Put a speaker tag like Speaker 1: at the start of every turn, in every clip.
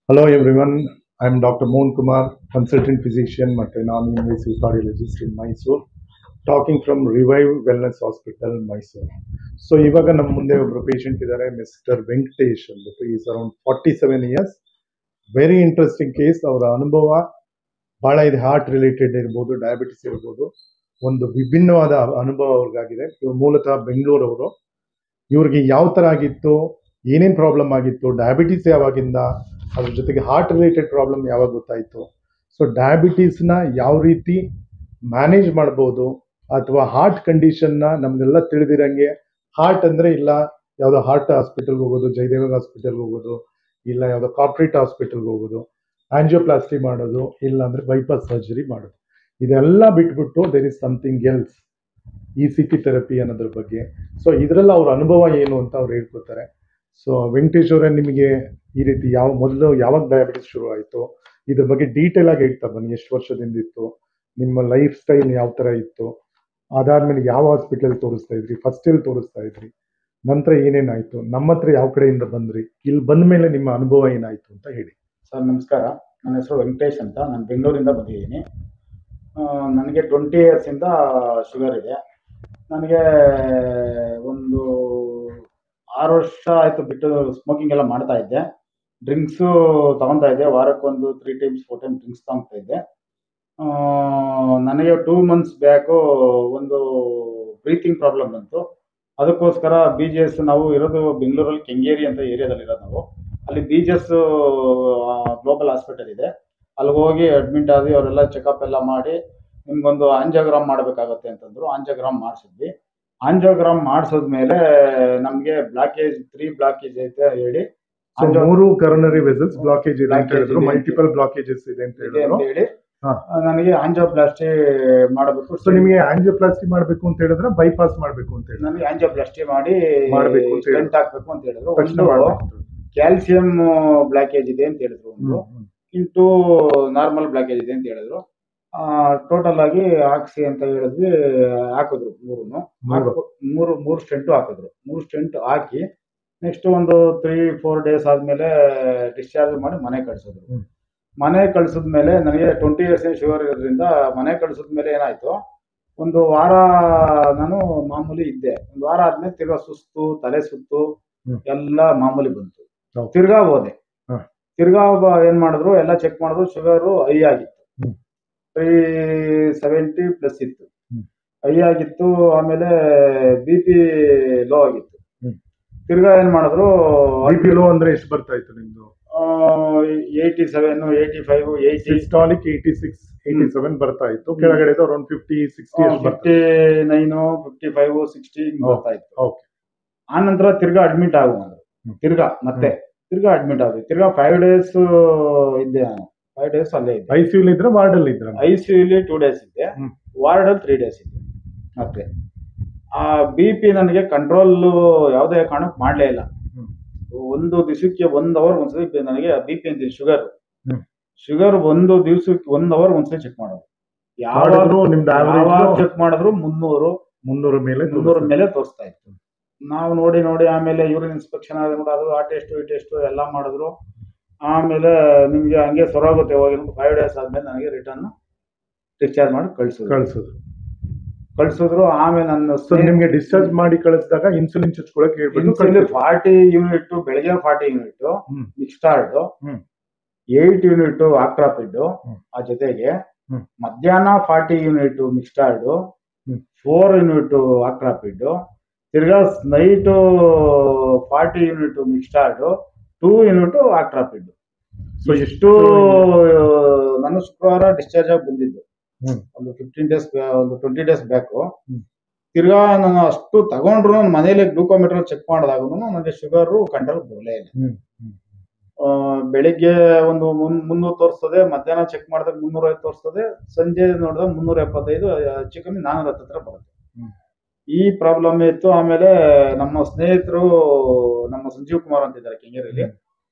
Speaker 1: Hello everyone, I am Dr. Mohan Kumar, consultant physician ಮತ್ತು non-invasive cardiologist in Mysore, talking from Revive Wellness Hospital, Mysore. So ಇವಾಗ ನಮ್ಮ ಮುಂದೆ ಒಬ್ಬರು patient ಇದ್ದಾರೆ, mister Venkatesh ಅಂದ್ಬಿಟ್ಟು. Is around 47 years. Very interesting case. ಅವರ ಅನುಭವ ಬಹಳ ಇದೆ. ಹಾರ್ಟ್ ರಿಲೇಟೆಡ್ ಇರ್ಬೋದು, ಡಯಾಬಿಟಿಸ್ ಇರ್ಬೋದು. ಒಂದು ವಿಭಿನ್ನವಾದ ಅನುಭವ ಅವ್ರಿಗಾಗಿದೆ. ಇವ್ರು ಮೂಲತಃ ಬೆಂಗಳೂರವರು. ಇವ್ರಿಗೆ ಯಾವ ಥರ ಆಗಿತ್ತು, ಏನೇನು ಪ್ರಾಬ್ಲಮ್ ಆಗಿತ್ತು, ಡಯಾಬಿಟಿಸ್ ಯಾವಾಗಿಂದ, ಅದ್ರ ಜೊತೆಗೆ ಹಾರ್ಟ್ ರಿಲೇಟೆಡ್ ಪ್ರಾಬ್ಲಮ್ ಯಾವಾಗ ಗೊತ್ತಾಯಿತು, ಸೊ ಡಯಾಬಿಟೀಸ್ನ ಯಾವ ರೀತಿ ಮ್ಯಾನೇಜ್ ಮಾಡ್ಬೋದು, ಅಥವಾ ಹಾರ್ಟ್ ಕಂಡೀಷನ್ನ ನಮಗೆಲ್ಲ ತಿಳಿದಿರಂಗೆ, ಹಾರ್ಟ್ ಅಂದರೆ ಇಲ್ಲ ಯಾವುದೋ ಹಾರ್ಟ್ ಹಾಸ್ಪಿಟಲ್ಗೆ ಹೋಗೋದು, ಜಯದೇವ ಹಾಸ್ಪಿಟಲ್ಗೆ ಹೋಗೋದು, ಇಲ್ಲ ಯಾವುದೋ ಕಾರ್ಪೊರೇಟ್ ಹಾಸ್ಪಿಟಲ್ಗೆ ಹೋಗೋದು, ಆಂಜಿಯೋಪ್ಲಾಸ್ಟಿ ಮಾಡೋದು, ಇಲ್ಲ ಅಂದರೆ ಬೈಪಾಸ್ ಸರ್ಜರಿ ಮಾಡೋದು. ಇದೆಲ್ಲ ಬಿಟ್ಬಿಟ್ಟು there is something else, E C P therapy ಅನ್ನೋದ್ರ ಬಗ್ಗೆ. ಸೊ ಇದರಲ್ಲಿ ಅವ್ರ ಅನುಭವ ಏನು ಅಂತ ಅವ್ರು ಹೇಳ್ಕೊತಾರೆ. ಸೊ ವೆಂಕಟೇಶ್ ಅವರೇ, ನಿಮಗೆ ಈ ರೀತಿ ಮೊದಲು ಯಾವಾಗ ಡಯಾಬಿಟಿಸ್ ಶುರು ಆಯಿತು, ಇದ್ರ ಬಗ್ಗೆ ಡೀಟೇಲ್ ಆಗಿ ಹೇಳ್ತಾ ಬನ್ನಿ. ಎಷ್ಟು ವರ್ಷದಿಂದ ಇತ್ತು, ನಿಮ್ಮ ಲೈಫ್ ಸ್ಟೈಲ್ ಯಾವ ಥರ ಇತ್ತು, ಅದಾದ್ಮೇಲೆ ಯಾವ ಹಾಸ್ಪಿಟಲ್ ತೋರಿಸ್ತಾ ಇದ್ರಿ, ಫಸ್ಟ್ ಎಲ್ಲಿ ತೋರಿಸ್ತಾ ಇದ್ರಿ, ನಂತರ ಏನೇನಾಯಿತು, ನಮ್ಮ ಹತ್ರ ಯಾವ ಕಡೆಯಿಂದ ಬಂದ್ರಿ, ಇಲ್ಲಿ ಬಂದ ಮೇಲೆ ನಿಮ್ಮ ಅನುಭವ ಏನಾಯಿತು ಅಂತ ಹೇಳಿ.
Speaker 2: ಸರ್ ನಮಸ್ಕಾರ, ನನ್ನ ಹೆಸರು ವೆಂಕಟೇಶ್ ಅಂತ. ನಾನು ಬೆಂಗಳೂರಿಂದ ಬಂದಿದ್ದೀನಿ. ನನಗೆ 20 ಇಯರ್ಸಿಂದ ಶುಗರ್ ಇದೆ. ನನಗೆ ಒಂದು 6 ವರ್ಷ ಆಯಿತು ಬಿಟ್ಟು ಸ್ಮೋಕಿಂಗ್ ಎಲ್ಲ ಮಾಡ್ತಾ ಇದ್ದೆ. ಡ್ರಿಂಕ್ಸು ತಗೊತಾ ಇದ್ದೆ, ವಾರಕ್ಕೊಂದು 3 ಟೈಮ್ಸ್ 4 ಟೈಮ್ ಡ್ರಿಂಕ್ಸ್ ತಗೊತಾ ಇದ್ದೆ. ನನಗೆ 2 ಮಂತ್ಸ್ ಬ್ಯಾಕು ಒಂದು ಬ್ರೀತಿಂಗ್ ಪ್ರಾಬ್ಲಮ್ ಬಂತು. ಅದಕ್ಕೋಸ್ಕರ BGS, ನಾವು ಇರೋದು ಬೆಂಗಳೂರಲ್ಲಿ ಕೆಂಗೇರಿ ಅಂತ ಏರಿಯಾದಲ್ಲಿ ಇರೋದು ನಾವು. ಅಲ್ಲಿ BGS ಗ್ಲೋಬಲ್ ಹಾಸ್ಪಿಟಲ್ ಇದೆ. ಅಲ್ಲಿ ಹೋಗಿ ಅಡ್ಮಿಟ್ ಆದ್ವಿ. ಅವರೆಲ್ಲ ಚೆಕಪ್ ಎಲ್ಲ ಮಾಡಿ ನಿಮ್ಗೊಂದು ಆಂಜಿಯೋಗ್ರಾಮ್ ಮಾಡಬೇಕಾಗತ್ತೆ ಅಂತಂದ್ರು. ಆಂಜಿಯೋಗ್ರಾಮ್ ಮಾಡಿಸಿದ್ವಿ. ಆಂಜಿಯೋಗ್ರಾಮ್ ಮಾಡಿಸಿದ್ಮೇಲೆ ನಮಗೆ ಬ್ಲಾಕೇಜ್ 3 ಬ್ಲಾಕೇಜ್ ಐತೆ ಹೇಳಿ,
Speaker 1: 3 ಕರೋನರಿ ವೆಸಲ್ಸ್ ಬ್ಲಾಕೇಜ್ ಇದೆ ಅಂತ ಹೇಳಿದ್ರು, ಮಲ್ಟಿಪಲ್ ಬ್ಲಾಕೇಜಸ್ ಇದೆ ಅಂತ
Speaker 2: ಹೇಳಿ ನನಗೆ ಆಂಜಿಯೋಪ್ಲಾಸ್ಟಿ ಮಾಡಬೇಕು.
Speaker 1: ಸೊ ನಿಮಗೆ ಆಂಜಿಯೋಪ್ಲಾಸ್ಟಿ ಮಾಡಬೇಕು ಅಂತ ಹೇಳಿದ್ರೆ ಬೈಪಾಸ್ ಮಾಡಬೇಕು ಅಂತ ಹೇಳಿ,
Speaker 2: ನನಗೆ ಆಂಜಿಯೋಪ್ಲಾಸ್ಟಿ ಮಾಡಿ
Speaker 1: ಮಾಡಬೇಕು,
Speaker 2: ಸ್ಟೆಂಟ್ ಹಾಕ್ಬೇಕು ಅಂತ ಹೇಳಿದ್ರು. ಕ್ಯಾಲ್ಸಿಯಂ ಬ್ಲಾಕೇಜ್ ಇದೆ ಅಂತ ಹೇಳಿದ್ರು, ಒಂದು ಇಂಟು ನಾರ್ಮಲ್ ಬ್ಲಾಕೇಜ್ ಇದೆ ಅಂತ ಹೇಳಿದ್ರು. ಟೋಟಲ್ ಆಗಿ ಹಾಕ್ಸಿ ಅಂತ ಹೇಳಿದ್ವಿ. ಹಾಕಿದ್ರು ಮೂರು ಸ್ಟೆಂಟು ಹಾಕಿದ್ರು. 3 ಸ್ಟೆಂಟ್ ಹಾಕಿ ನೆಕ್ಸ್ಟ್ ಒಂದು 3-4 ಡೇಸ್ ಆದ್ಮೇಲೆ ಡಿಸ್ಚಾರ್ಜ್ ಮಾಡಿ ಮನೆ ಕಳ್ಸಿದ್ರು. ಮನೆ ಕಳ್ಸಿದ್ಮೇಲೆ ನನಗೆ 20 ಇಯರ್ಸ್ ಶುಗರ್ ಇರೋದ್ರಿಂದ ಮನೆ ಕಳ್ಸಿದ್ಮೇಲೆ ಏನಾಯ್ತು, ಒಂದು ವಾರ ನಾನು ಮಾಮೂಲಿ ಇದ್ದೆ. ಒಂದು ವಾರ ಆದ್ಮೇಲೆ ತಿರ್ಗಾ ಸುಸ್ತು, ತಲೆ ಸುತ್ತು ಎಲ್ಲ ಮಾಮೂಲಿ ಬಂತು. ತಿರ್ಗಾ ಹೋದೆ. ತಿರ್ಗಾ ಏನ್ ಮಾಡಿದ್ರು, ಎಲ್ಲ ಚೆಕ್ ಮಾಡಿದ್ರು, ಶುಗರು ಹೈ ಆಗಿತ್ತು, 370 ಪ್ಲಸ್ ಇತ್ತು, ಹೈ ಆಗಿತ್ತು. ಆಮೇಲೆ BP ಲೋ ಆಗಿತ್ತು. ತಿರ್ಗಾ ಏನ್ ಮಾಡಿದ್ರು,
Speaker 1: BP ಲೋ ಅಂದ್ರೆ ಎಷ್ಟು ಬರ್ತಾ ಇತ್ತು ನಿಮ್ದು?
Speaker 2: 87, 85, 80,
Speaker 1: ಸಿಸ್ಟಾಲಿಕ್ 86, 87 ಬರ್ತಾ ಇತ್ತು. ಕೆಳಗಡೆ ಅರೌಂಡ್ 50, 60,
Speaker 2: 59, 55, 60 ಬರ್ತಾ ಇತ್ತು.
Speaker 1: ಓಕೆ.
Speaker 2: ಆ ನಂತರ ತಿರ್ಗಾ ಅಡ್ಮಿಟ್ ಆಗುವಂದ್ರು. ತಿರ್ಗಾ ಅಡ್ಮಿಟ್ ಆದ್ವಿ. ತಿರ್ಗಾ 5 ಡೇಸ್ ಇದ್ದೆ ನಾನು. 5 ಡೇಸ್ ಅಲ್ಲೇ ಇದ್ದೆ.
Speaker 1: ICU ಇದ್ರೆ ವಾರ್ಡ್ ಅಲ್ಲಿ ಇದ್ರ?
Speaker 2: ICU 2 ಡೇಸ್ ಇದ್ದೆ, ವಾರ್ಡ್ ಅಲ್ಲಿ 3 ಡೇಸ್ ಇದ್ದೆ. ಮತ್ತೆ ಆ BP ನನಗೆ ಕಂಟ್ರೋಲ್ ಯಾವುದೇ ಕಾರಣಕ್ಕೆ ಮಾಡಲೇ ಇಲ್ಲ. ಒಂದು ದಿವಸಕ್ಕೆ 1 ಅವರ್ ಒಂದ್ಸತಿ ನನಗೆ BP ಅಂತೀನಿ ಶುಗರ್ 1 ದಿವಸಕ್ಕೆ 1 ಅವರ್ ಒಂದ್ಸತಿ ಚೆಕ್ ಮಾಡೋದು. ಯಾವಾಗ ಚೆಕ್ ಮಾಡಿದ್ರು 300 ಮೇಲೆ ತೋರಿಸ್ತಾ ಇತ್ತು. ನಾವು ನೋಡಿ ಆಮೇಲೆ ಯೂರಿನ್ ಇನ್ಸ್ಪೆಕ್ಷನ್ ಅದು ಆ ಟೆಸ್ಟ್ ಈ ಟೆಸ್ಟ್ ಎಲ್ಲ ಮಾಡಿದ್ರು. ಆಮೇಲೆ ನಿಮ್ಗೆ ಹಂಗೆ ಸೊರೋಗುತ್ತೆ ಹೋಗಿ 5 ಡೇಸ್ ಆದ್ಮೇಲೆ ನನಗೆ ರಿಟರ್ನ್ ಡಿಸ್ಚಾರ್ಜ್ ಮಾಡಿ ಕಳ್ಸಿದ್ರು. ಆಮೇಲೆ ನನ್ನ
Speaker 1: ನಿಮ್ಗೆ ಡಿಸ್ಚಾರ್ಜ್ ಮಾಡಿ ಕಳಿಸಿದಾಗ ಇನ್ಸುಲಿನ್ ಚುಚ್ಕೊಳಕ್ ಹೇಳ್ಬಿಟ್ಟು
Speaker 2: 40 ಯೂನಿಟ್ ಬೆಳಗ್ಗೆ 40 ಯೂನಿಟ್ ಮಿಕ್ಸ್ಟಾರ್ಡ್, 8 ಯೂನಿಟ್ ಆಕ್ಟ್ರಾಪಿಡ್, ಆ ಜೊತೆಗೆ ಮಧ್ಯಾಹ್ನ 40 ಯೂನಿಟ್ ಮಿಕ್ಸ್ಟಾರ್ಡ್, 4 ಯೂನಿಟ್ ಆಕ್ಟ್ರಾಪಿಡ್, ತಿರ್ಗಾ ನೈಟ್ 40 ಯೂನಿಟ್ ಮಿಕ್ಸ್ಟಾರ್ಡ್, 2 ಯೂನಿಟ್ ಆಕ್ಟ್ರಾಪಿಡ್. ಸೊ ಇಷ್ಟು ನಾನು ಶುಕ್ರವಾರ ಡಿಸ್ಚಾರ್ಜ್ ಆಗಿ ಬಂದಿದ್ದು. ಒಂದು 15 ಡೇಸ್, ಒಂದು 20 ಡೇಸ್ ಬ್ಯಾಕು. ತಿರ್ಗಾ ನಾನು ಅಷ್ಟು ತಗೊಂಡ್ರು ನನ್ನ ಮನೇಲಿ ಗ್ಲೂಕೋಮೀಟರ್ ಚೆಕ್ ಮಾಡಿದಾಗೂ ನನಗೆ ಶುಗರು ಕಂಟ್ರೋಲ್ ಬರಲೇ ಇಲ್ಲ. ಬೆಳಿಗ್ಗೆ ಒಂದು 300 ತೋರಿಸ್ತದೆ, ಮಧ್ಯಾಹ್ನ ಚೆಕ್ ಮಾಡಿದಾಗ 350 ತೋರಿಸ್ತದೆ, ಸಂಜೆ ನೋಡಿದಾಗ 375, ಹೆಚ್ಚು ಕಮ್ಮಿ 410 ಹತ್ರ ಬರುತ್ತೆ. ಈ ಪ್ರಾಬ್ಲಮ್ ಇತ್ತು. ಆಮೇಲೆ ನಮ್ಮ ಸ್ನೇಹಿತರು, ನಮ್ಮ ಸಂಜೀವ್ ಕುಮಾರ್ ಅಂತಿದ್ದಾರೆ ಕೆಂಗೇರಿಯಲ್ಲಿ,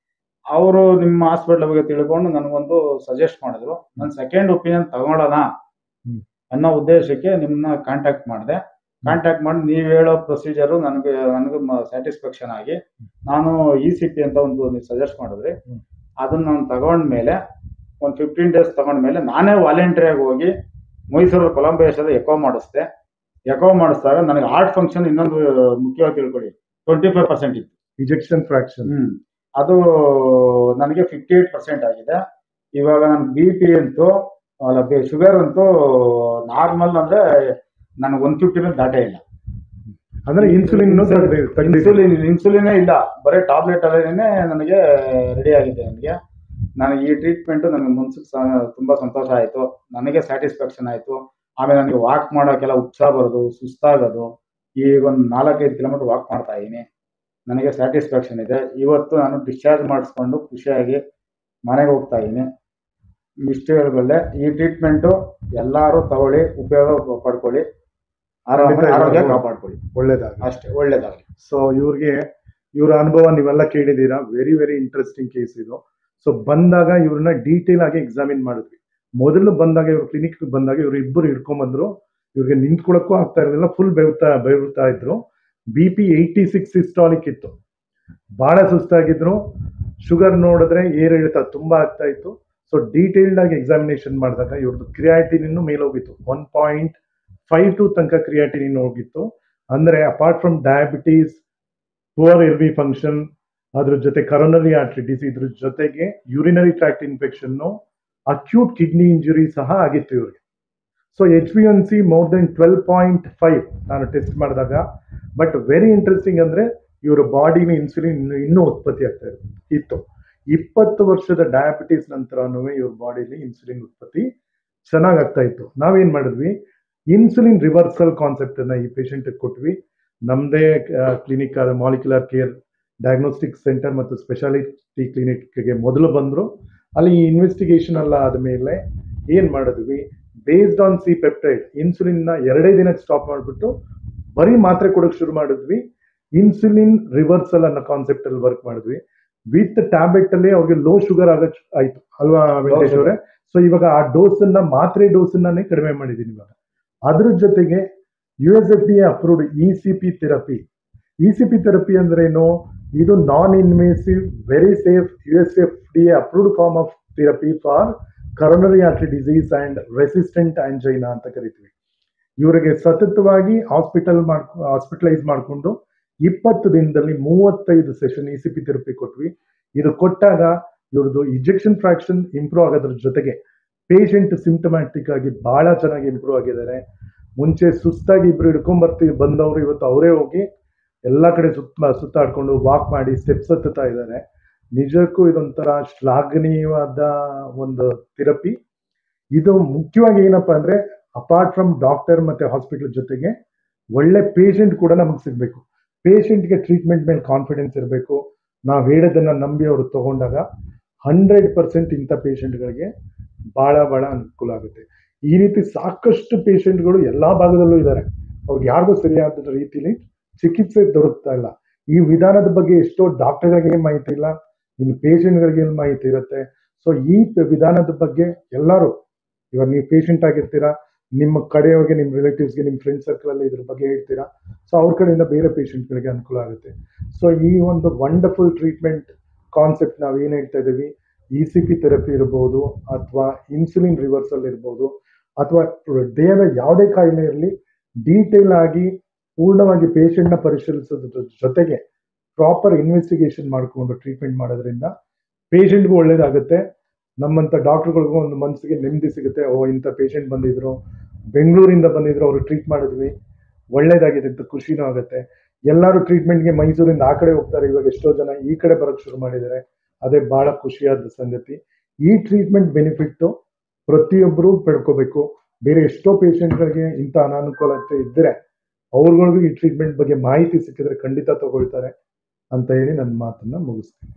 Speaker 2: ಅವರು ನಿಮ್ಮ ಹಾಸ್ಪಿಟಲ್ ಬಗ್ಗೆ ತಿಳ್ಕೊಂಡು ನನಗೊಂದು ಸಜೆಸ್ಟ್ ಮಾಡಿದ್ರು. ನಾನು ಸೆಕೆಂಡ್ ಒಪಿನಿಯನ್ ತಗೊಳ್ಳೋಣ ಅನ್ನೋ ಉದ್ದೇಶಕ್ಕೆ ನಿಮ್ಮನ್ನ ಕಾಂಟ್ಯಾಕ್ಟ್ ಮಾಡಿದೆ. ಕಾಂಟ್ಯಾಕ್ಟ್ ಮಾಡಿ ನೀವು ಹೇಳೋ ಪ್ರೊಸೀಜರು ನನಗೆ ಸ್ಯಾಟಿಸ್ಫ್ಯಾಕ್ಷನ್ ಆಗಿ ನಾನು ECP ಅಂತ ಒಂದು ನೀವು ಸಜೆಸ್ಟ್ ಮಾಡಿದ್ರಿ. ಅದನ್ನ ನಾನು ತಗೊಂಡ್ಮೇಲೆ ಒಂದು 15 ಡೇಸ್ ತಗೊಂಡ್ಮೇಲೆ ನಾನೇ ವಾಲಂಟಿಯರಾಗಿ ಹೋಗಿ ಮೈಸೂರು ಕೊಲಂಬಿಯಾಸದ ಎಕೋ ಮಾಡಿಸ್ದೆ. ಎಕೋ ಮಾಡಿಸಿದಾಗ ನನಗೆ ಹಾರ್ಟ್ ಫಂಕ್ಷನ್ ಇನ್ನೊಂದು ಮುಖ್ಯವಾಗಿ ತಿಳ್ಕೊಳ್ಳಿ 25% ಇತ್ತು
Speaker 1: ಇಜೆಕ್ಷನ್ ಫ್ರಾಕ್ಷನ್.
Speaker 2: ಅದು ನನಗೆ 58% ಆಗಿದೆ. ಇವಾಗ ನನ್ನ BP ಅಂತೂ ಅಲ್ಲ ಶುಗರ್ ಅಂತೂ ನಾರ್ಮಲ್ ಅಂದ್ರೆ ನನಗೆ 150 ದಾಟೇ ಇಲ್ಲ.
Speaker 1: ಅಂದ್ರೆ
Speaker 2: ಇನ್ಸುಲಿನೇ ಇಲ್ಲ, ಬರೀ ಟಾಬ್ಲೆಟ್ ಅಲ್ಲೇನೆ ನನಗೆ ರೆಡಿ ಆಗಿದೆ. ನನಗೆ ಈ ಟ್ರೀಟ್ಮೆಂಟ್ ನನಗೆ ಮನ್ಸಿಗೆ ತುಂಬಾ ಸಂತೋಷ ಆಯ್ತು, ನನಗೆ ಸ್ಯಾಟಿಸ್ಫ್ಯಾಕ್ಷನ್ ಆಯ್ತು. ಆಮೇಲೆ ನನಗೆ ವಾಕ್ ಮಾಡೋಕ್ಕೆಲ್ಲ ಉತ್ಸಾಹ ಬರೋದು, ಸುಸ್ತಾಗೋದು. ಈಗ ಒಂದು 4-5 ಕಿಲೋಮೀಟರ್ ವಾಕ್ ಮಾಡ್ತಾ ಇದ್ದೀನಿ, ನನಗೆ ಸ್ಯಾಟಿಸ್ಫ್ಯಾಕ್ಷನ್ ಇದೆ. ಇವತ್ತು ನಾನು ಡಿಸ್ಚಾರ್ಜ್ ಮಾಡಿಸ್ಕೊಂಡು ಖುಷಿಯಾಗಿ ಮನೆಗೆ ಹೋಗ್ತಾ ಇದ್ದೀನಿ. ಇಷ್ಟು ಹೇಳಬಲ್ಲೆ. ಈ ಟ್ರೀಟ್ಮೆಂಟು ಎಲ್ಲರೂ ತಗೊಳ್ಳಿ, ಉಪಯೋಗ ಪಡ್ಕೊಳ್ಳಿ, ಆರೋಗ್ಯ ಕಾಪಾಡ್ಕೊಳ್ಳಿ.
Speaker 1: ಒಳ್ಳೇದಾಗಲಿ.
Speaker 2: ಅಷ್ಟೇ, ಒಳ್ಳೇದಾಗಲಿ.
Speaker 1: ಸೊ ಇವ್ರ ಅನುಭವ ನೀವೆಲ್ಲ ಕೇಳಿದ್ದೀರಾ. ವೆರಿ ವೆರಿ ಇಂಟ್ರೆಸ್ಟಿಂಗ್ ಕೇಸ್ ಇದು. ಸೊ ಬಂದಾಗ ಇವ್ರನ್ನ ಡೀಟೇಲ್ ಆಗಿ ಎಕ್ಸಾಮಿನ್ ಮಾಡಿದ್ವಿ. ಮೊದಲು ಬಂದಾಗ ಇವ್ರ ಕ್ಲಿನಿಕ್ ಬಂದಾಗ ಇವ್ರು ಇಬ್ಬರು ಹಿಡ್ಕೊಂಡ್ಬಂದ್ರು. ಇವ್ರಿಗೆ ನಿಂತ್ಕೊಳಕ್ಕೂ ಆಗ್ತಾ ಇರಲಿಲ್ಲ, ಫುಲ್ ಬೆವರ್ತಾ ಇದ್ರು. BP 86 ಸಿಸ್ಟಾಲಿಕ್ ಇತ್ತು, ಬಹಳ ಸುಸ್ತಾಗಿದ್ರು. ಶುಗರ್ ನೋಡಿದ್ರೆ ಏರಿಳಿತ ತುಂಬಾ ಆಗ್ತಾ ಇತ್ತು. ಸೊ ಡೀಟೇಲ್ಡ್ ಆಗಿ ಎಕ್ಸಾಮಿನೇಷನ್ ಮಾಡಿದಾಗ ಇವ್ರದ್ದು ಕ್ರಿಯಾಟಿನಿನ್ ಮೇಲೋಗಿತ್ತು, 1.52 ತನಕ ಕ್ರಿಯಾಟಿನಿನ್ ಹೋಗಿತ್ತು. ಅಂದ್ರೆ apart from diabetes, poor LV function, ಅದ್ರ ಜೊತೆ ಕರೋನರಿ ಆರ್ಟರಿ ಡಿಸೀಸ್, ಇದ್ರ ಜೊತೆಗೆ urinary tract infection, acute kidney injury ಸಹ ಆಗಿತ್ತು ಇವ್ರಿಗೆ. ಸೊ HbA1c ಮೋರ್ ದೆನ್ 12.5 ನಾನು ಟೆಸ್ಟ್ ಮಾಡಿದಾಗ. ಬಟ್ ವೆರಿ ಇಂಟ್ರೆಸ್ಟಿಂಗ್ ಅಂದ್ರೆ ಇವರ ಬಾಡಿಲಿ ಇನ್ಸುಲಿನ್ ಇನ್ನೂ ಉತ್ಪತ್ತಿ ಆಗ್ತಾ ಇತ್ತು. 20 ವರ್ಷದ ಡಯಾಬಿಟೀಸ್ ನಂತರನೂ ಇವ್ರ ಬಾಡಿಲಿ ಇನ್ಸುಲಿನ್ ಉತ್ಪತ್ತಿ ಚೆನ್ನಾಗ್ ಆಗ್ತಾ ಇತ್ತು. ನಾವೇನ್ ಮಾಡಿದ್ವಿ, ಇನ್ಸುಲಿನ್ ರಿವರ್ಸಲ್ ಕಾನ್ಸೆಪ್ಟ್ ಅನ್ನ ಈ ಪೇಷಂಟ್ ಕೊಟ್ವಿ. ನಮ್ದೇ ಕ್ಲಿನಿಕ್ ಆದ ಮಾಲಿಕ್ಯುಲರ್ ಕೇರ್ ಡಯಾಗ್ನೋಸ್ಟಿಕ್ ಸೆಂಟರ್ ಮತ್ತು ಸ್ಪೆಷಾಲಿಟಿ ಕ್ಲಿನಿಕ್ಗೆ ಮೊದಲು ಬಂದ್ರು. ಅಲ್ಲಿ ಇನ್ವೆಸ್ಟಿಗೇಷನ್ ಎಲ್ಲ ಆದ್ಮೇಲೆ ಏನ್ ಮಾಡಿದ್ವಿ, based on C peptide insulin ನ 2 ದಿನಕ್ಕೆ ಸ್ಟಾಪ್ ಮಾಡಿಬಿಟ್ಟು ಬರೀ ಮಾತ್ರೆ ಕೊಡೋಕೆ ಶುರು ಮಾಡಿದ್ವಿ. ಇನ್ಸುಲಿನ್ ರಿವರ್ಸಲ್ ಅನ್ನೋ ಕಾನ್ಸೆಪ್ಟ್ ಅಲ್ಲಿ ವರ್ಕ್ ಮಾಡಿದ್ವಿ. ವಿತ್ ಟ್ಯಾಬ್ಲೆಟ್ ಅಲ್ಲಿ ಅವ್ರಿಗೆ ಲೋ ಶುಗರ್ ಆಯ್ತು ಅಲ್ವಾ ವೆಂಕಟೇಶ್ ಅವರೇ? ಸೊ ಇವಾಗ ಆ ಡೋಸ್ ಅನ್ನ, ಮಾತ್ರೆ ಡೋಸ್ ಅನ್ನೇ ಕಡಿಮೆ ಮಾಡಿದೀನಿ ಇವಾಗ. ಅದ್ರ ಜೊತೆಗೆ USFDA approved ECP therapy. ECP therapy ಅಂದ್ರೆ ಏನು? ಇದು non invasive very safe USFDA approved form of therapy for coronary artery disease and resistant angina ಅಂತ ಕರಿತೀವಿ. ಇವರಿಗೆ ಸತತವಾಗಿ ಹಾಸ್ಪಿಟಲೈಸ್ ಮಾಡಿಕೊಂಡು 20 ದಿನದಲ್ಲಿ 35 ಸೆಷನ್ ECP ಥೆರಪಿ ಕೊಟ್ವಿ. ಇದು ಕೊಟ್ಟಾಗ ಇವ್ರದ್ದು ಇಜೆಕ್ಷನ್ ಫ್ರಾಕ್ಷನ್ ಇಂಪ್ರೂವ್ ಆಗೋದ್ರ ಜೊತೆಗೆ ಪೇಷಂಟ್ ಸಿಂಪ್ಟಮ್ಯಾಟಿಕ್ ಆಗಿ ಬಹಳ ಚೆನ್ನಾಗಿ ಇಂಪ್ರೂವ್ ಆಗಿದ್ದಾರೆ. ಮುಂಚೆ ಸುಸ್ತಾಗಿ ಇಬ್ರು ಬಂದವರು ಇವತ್ತು ಅವರೇ ಹೋಗಿ ಎಲ್ಲಾ ಕಡೆ ಸುತ್ತಾಡ್ಕೊಂಡು ವಾಕ್ ಮಾಡಿ ಸ್ಟೆಪ್ಸ್ ಹತ್ತುತ್ತಾ ಇದ್ದಾರೆ. ನಿಜಕ್ಕೂ ಇದೊಂಥರ ಶ್ಲಾಘನೀಯವಾದ ಒಂದು ಥೆರಪಿ. ಇದು ಮುಖ್ಯವಾಗಿ ಏನಪ್ಪಾ ಅಂದ್ರೆ, ಅಪಾರ್ಟ್ ಫ್ರಮ್ ಡಾಕ್ಟರ್ ಮತ್ತೆ ಹಾಸ್ಪಿಟಲ್ ಜೊತೆಗೆ ಒಳ್ಳೆ ಪೇಷಂಟ್ ಕೂಡ ನಮಗೆ ಸಿಗ್ಬೇಕು. ಪೇಷಂಟ್ಗೆ ಟ್ರೀಟ್ಮೆಂಟ್ ಮೇಲೆ ಕಾನ್ಫಿಡೆನ್ಸ್ ಇರಬೇಕು. ನಾವು ಹೇಳೋದನ್ನ ನಂಬಿ ಅವರು ತಗೊಂಡಾಗ 100% ಇಂಥ ಪೇಷಂಟ್ಗಳಿಗೆ ಬಹಳ ಅನುಕೂಲ ಆಗುತ್ತೆ. ಈ ರೀತಿ ಸಾಕಷ್ಟು ಪೇಷಂಟ್ಗಳು ಎಲ್ಲಾ ಭಾಗದಲ್ಲೂ ಇದ್ದಾರೆ. ಅವ್ರಿಗೆ ಯಾರಿಗೂ ಸರಿಯಾದ ರೀತಿಲಿ ಚಿಕಿತ್ಸೆ ದೊರಕ್ತಾ ಇಲ್ಲ. ಈ ವಿಧಾನದ ಬಗ್ಗೆ ಎಷ್ಟೋ ಡಾಕ್ಟರ್ಗಳಿಗೆ ಮಾಹಿತಿ ಇಲ್ಲ, ಇನ್ನು ಪೇಷಂಟ್ಗಳಿಗೆ ಮಾಹಿತಿ ಇರುತ್ತೆ. ಸೊ ಈ ವಿಧಾನದ ಬಗ್ಗೆ ಎಲ್ಲರೂ, ಇವಾಗ ನೀವು ಪೇಷಂಟ್ ಆಗಿರ್ತೀರಾ, ನಿಮ್ಮ ಕಡೆಯವ್ರಿಗೆ, ನಿಮ್ಮ ರಿಲೇಟಿವ್ಸ್ಗೆ, ನಿಮ್ಮ ಫ್ರೆಂಡ್ ಸರ್ಕಲ್ ಅಲ್ಲಿ ಇದ್ರ ಬಗ್ಗೆ ಹೇಳ್ತೀರಾ. ಸೊ ಅವ್ರ ಕಡೆಯಿಂದ ಬೇರೆ ಪೇಷಂಟ್ಗಳಿಗೆ ಅನುಕೂಲ ಆಗುತ್ತೆ. ಸೊ ಈ ಒಂದು ವಂಡರ್ಫುಲ್ ಟ್ರೀಟ್ಮೆಂಟ್ ಕಾನ್ಸೆಪ್ಟ್ ನಾವು ಏನ್ ಹೇಳ್ತಾ ಇದ್ದೀವಿ, ECP ಥೆರಪಿ ಇರ್ಬೋದು, ಅಥವಾ ಇನ್ಸುಲಿನ್ ರಿವರ್ಸಲ್ ಇರ್ಬೋದು, ಅಥವಾ ದೇಹದ ಯಾವುದೇ ಕಾಯಿಲೆ ಇರಲಿ, ಡೀಟೇಲ್ ಆಗಿ ಪೂರ್ಣವಾಗಿ ಪೇಷಂಟ್ನ ಪರಿಶೀಲಿಸೋದ್ರ ಜೊತೆಗೆ ಪ್ರಾಪರ್ ಇನ್ವೆಸ್ಟಿಗೇಷನ್ ಮಾಡಿಕೊಂಡು ಟ್ರೀಟ್ಮೆಂಟ್ ಮಾಡೋದ್ರಿಂದ ಪೇಷಂಟ್ಗೂ ಒಳ್ಳೇದಾಗುತ್ತೆ. ನಮ್ಮಂತ ಡಾಕ್ಟರ್ಗಳಿಗೂ ಒಂದು ಮನಸ್ಸಿಗೆ ನೆಮ್ಮದಿ ಸಿಗುತ್ತೆ. ಇಂಥ ಪೇಷಂಟ್ ಬಂದಿದ್ರು, ಬೆಂಗಳೂರಿಂದ ಬಂದಿದ್ರು, ಅವರು ಟ್ರೀಟ್ ಮಾಡಿದ್ವಿ, ಒಳ್ಳೇದಾಗಿದೆ ಅಂತ ಖುಷಿನೂ ಆಗುತ್ತೆ. ಎಲ್ಲರೂ ಟ್ರೀಟ್ಮೆಂಟ್ಗೆ ಮೈಸೂರಿಂದ ಆ ಕಡೆ ಹೋಗ್ತಾರೆ, ಇವಾಗ ಎಷ್ಟೋ ಜನ ಈ ಕಡೆ ಬರೋಕ್ಕೆ ಶುರು ಮಾಡಿದ್ದಾರೆ. ಅದೇ ಬಹಳ ಖುಷಿಯಾದ ಸಂಗತಿ. ಈ ಟ್ರೀಟ್ಮೆಂಟ್ ಬೆನಿಫಿಟ್ ಪ್ರತಿಯೊಬ್ಬರು ಪಡ್ಕೋಬೇಕು. ಬೇರೆ ಎಷ್ಟೋ ಪೇಷಂಟ್ಗಳಿಗೆ ಇಂಥ ಅನಾನುಕೂಲತೆ ಇದ್ದರೆ ಅವ್ರಗಳಿಗೂ ಈ ಟ್ರೀಟ್ಮೆಂಟ್ ಬಗ್ಗೆ ಮಾಹಿತಿ ಸಿಕ್ಕಿದ್ರೆ ಖಂಡಿತ ತಗೊಳ್ತಾರೆ ಅಂತ ಹೇಳಿ ನನ್ನ ಮಾತನ್ನ ಮುಗಿಸ್ತೀನಿ.